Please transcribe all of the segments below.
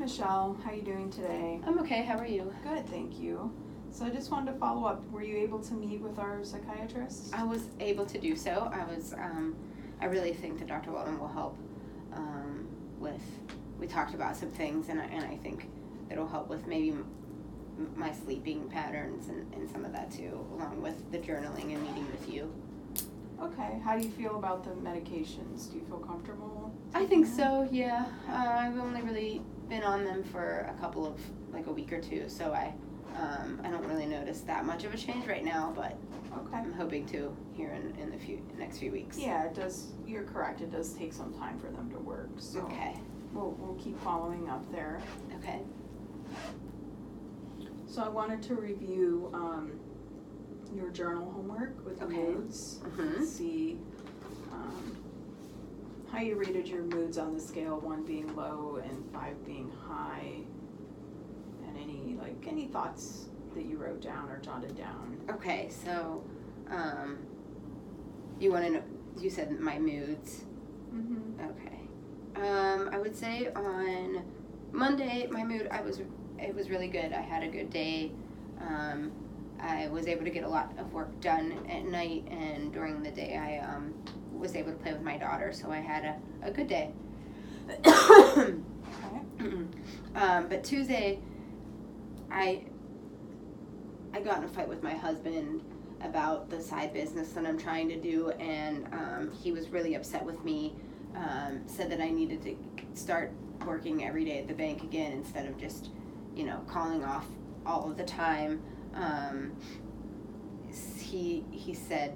Michelle. How are you doing today? I'm okay. How are you? Good, thank you. So I just wanted to follow up. Were you able to meet with our psychiatrist? I was able to do so. I really think that Dr. Walden will help we talked about some things, and I think it'll help with maybe my sleeping patterns and some of that too, along with the journaling and meeting with you. Okay. How do you feel about the medications? Do you feel comfortable? I think so, yeah. I've only really been on them for a week or two, so I don't really notice that much of a change right now, but okay. I'm hoping to here in the next few weeks. Yeah, it does. You're correct. It does take some time for them to work. So okay. We'll keep following up there. Okay. So I wanted to review your journal homework with moods. Mm-hmm. See how you rated your moods on the scale, 1 being low and 5 being high, and any thoughts that you wrote down or jotted down. Okay, so you want to know? You said my moods. Mm-hmm. Okay. I would say on Monday my mood it was really good. I had a good day. I was able to get a lot of work done at night, and during the day I was able to play with my daughter, so I had a good day. Okay. But Tuesday, I got in a fight with my husband about the side business that I'm trying to do, and he was really upset with me, said that I needed to start working every day at the bank again instead of just, calling off all of the time. He said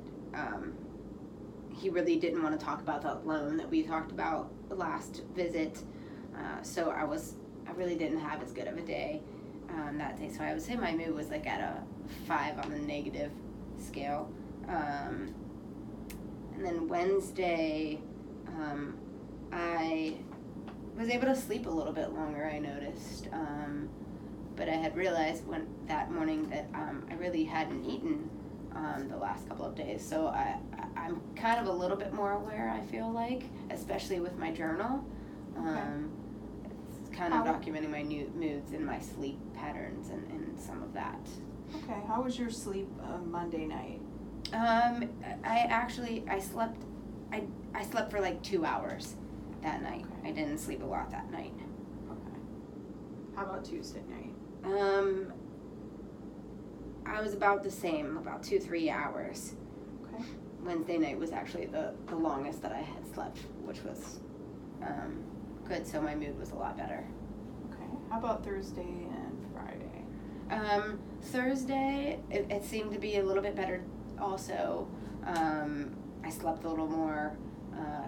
he really didn't want to talk about that loan that we talked about last visit, so I really didn't have as good of a day that day. So I would say my mood was at a 5 on the negative scale. And then Wednesday, I was able to sleep a little bit longer, I noticed. But I had realized that morning that I really hadn't eaten the last couple of days. So I'm kind of a little bit more aware, I feel like, especially with my journal. Okay. It's kind of documenting my new moods and my sleep patterns and some of that. Okay. How was your sleep Monday night? I slept for 2 hours that night. Okay. I didn't sleep a lot that night. Okay. How about Tuesday night? I was about the same, about 2-3 hours. Okay. Wednesday night was actually the longest that I had slept, which was good, so my mood was a lot better. Okay. How about Thursday and Friday? Thursday, it seemed to be a little bit better also. I slept a little more,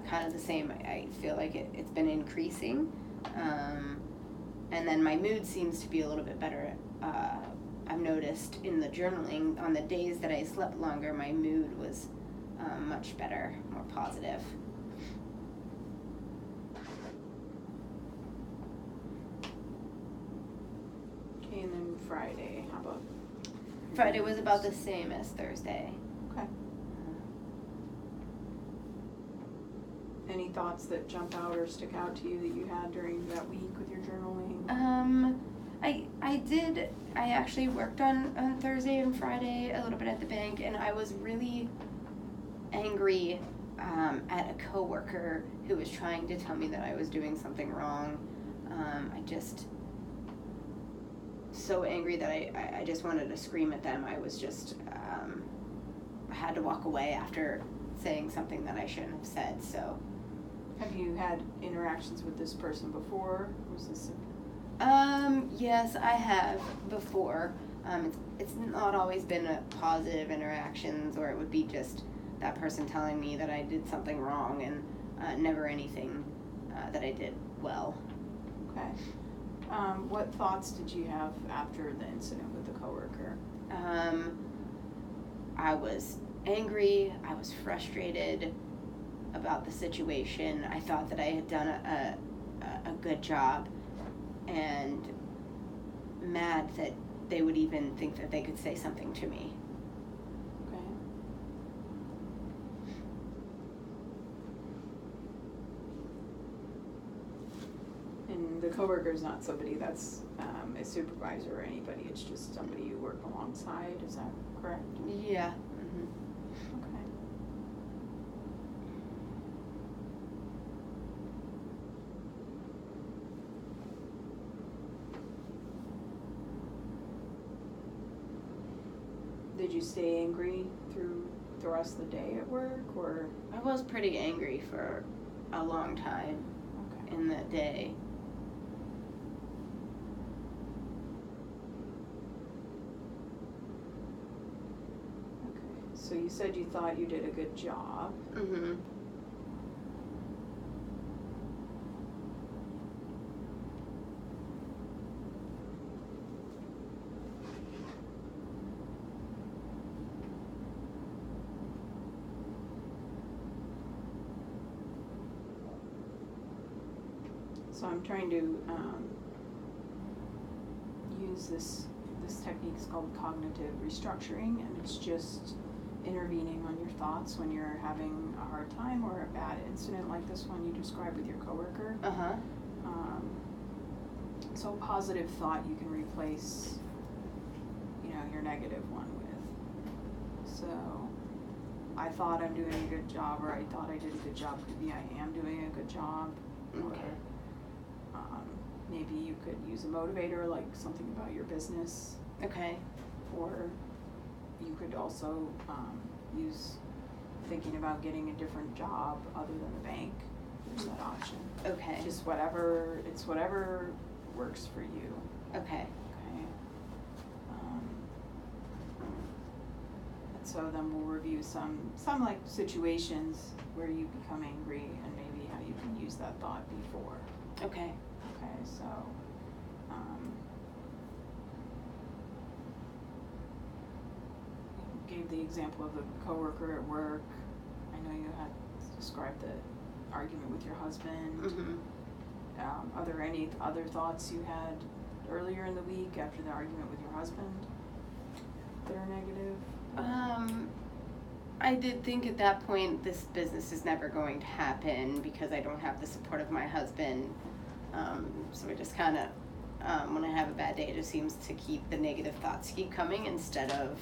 kind of the same. I feel like it's been increasing. And then my mood seems to be a little bit better. I've noticed in the journaling, on the days that I slept longer, my mood was much better, more positive. Okay, and then Friday, how about? Friday was about the same as Thursday. Okay. Any thoughts that jump out or stick out to you that you had during that week with your journaling? I actually worked on Thursday and Friday a little bit at the bank, and I was really angry at a coworker who was trying to tell me that I was doing something wrong. I just so angry that I just wanted to scream at them. I was just I had to walk away after saying something that I shouldn't have said. So. Have you had interactions with this person before? Was this? Yes, I have before. It's not always been a positive interactions, or it would be just that person telling me that I did something wrong, and never anything that I did well. Okay. What thoughts did you have after the incident with the coworker? I was angry. I was frustrated about the situation. I thought that I had done a good job, and mad that they would even think that they could say something to me. Okay. And the coworker is not somebody that's a supervisor or anybody, it's just somebody you work alongside, is that correct? Yeah. Okay. Did you stay angry through the rest of the day at work, or? I was pretty angry for a long time Okay. in that day. Okay. So you said you thought you did a good job. Mm-hmm. So I'm trying to use this technique. It's called cognitive restructuring, and it's just intervening on your thoughts when you're having a hard time or a bad incident like this one you described with your coworker. Uh-huh. So a positive thought you can replace, your negative one with. So I thought I'm doing a good job, or I thought I did a good job. Could be I am doing a good job. Okay. Or maybe you could use a motivator, like something about your business. Okay. Or you could also use thinking about getting a different job other than the bank. There's that option. Okay. Just whatever works for you. Okay. Okay. And so then we'll review some like situations where you become angry and maybe how you can use that thought before. Okay. Okay, so you gave the example of the coworker at work. I know you had described the argument with your husband. Mm-hmm. Are there any other thoughts you had earlier in the week after the argument with your husband that are negative? I did think at that point this business is never going to happen because I don't have the support of my husband. So it just kind of, when I have a bad day, it just seems to keep the negative thoughts keep coming instead of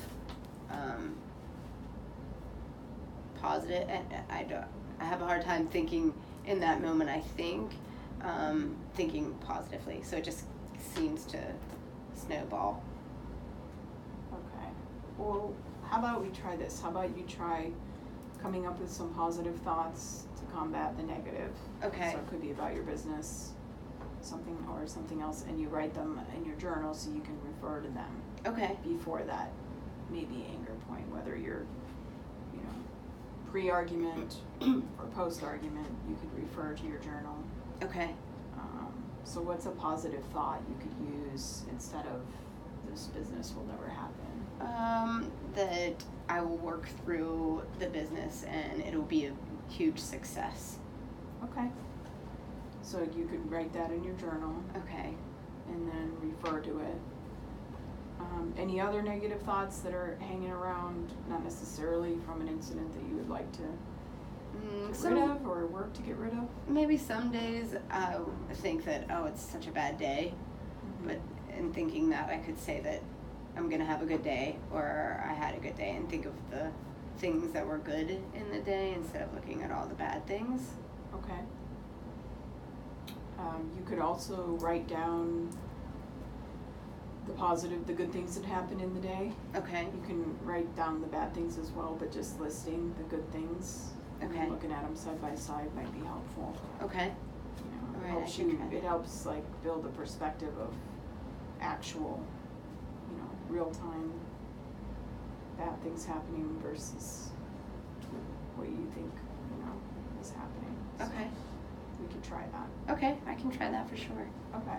positive. And I have a hard time thinking in that moment, I think, thinking positively. So it just seems to snowball. Okay. Well, how about we try this? How about you try coming up with some positive thoughts to combat the negative? Okay. So it could be about your business, something else, and you write them in your journal so you can refer to them. Okay. Before that maybe anger point, whether you're, pre-argument or post-argument, you could refer to your journal. Okay. So what's a positive thought you could use instead of this business will never happen? That I will work through the business and it'll be a huge success. Okay. So you could write that in your journal. Okay. And then refer to it. Any other negative thoughts that are hanging around, not necessarily from an incident that you would like to get rid of or work to get rid of? Maybe some days I think that, it's such a bad day. Mm-hmm. But in thinking that, I could say that I'm going to have a good day or I had a good day and think of the things that were good in the day instead of looking at all the bad things. Okay. You could also write down the good things that happened in the day. Okay. You can write down the bad things as well, but just listing the good things. Okay. And looking at them side by side might be helpful. Okay. It Alright, helps I can try that. It helps build a perspective of actual, real time bad things happening versus what you think, is happening. So Okay. we could try that. Okay, I can try that for sure. Okay.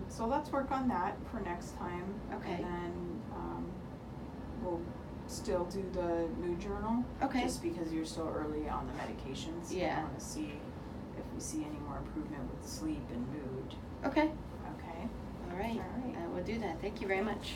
So let's work on that for next time. Okay. And then we'll still do the mood journal. Okay. Just because you're so early on the medications. Yeah. I want to see if we see any more improvement with sleep and mood. Okay. Okay. All right. All right. I will do that. Thank you very much.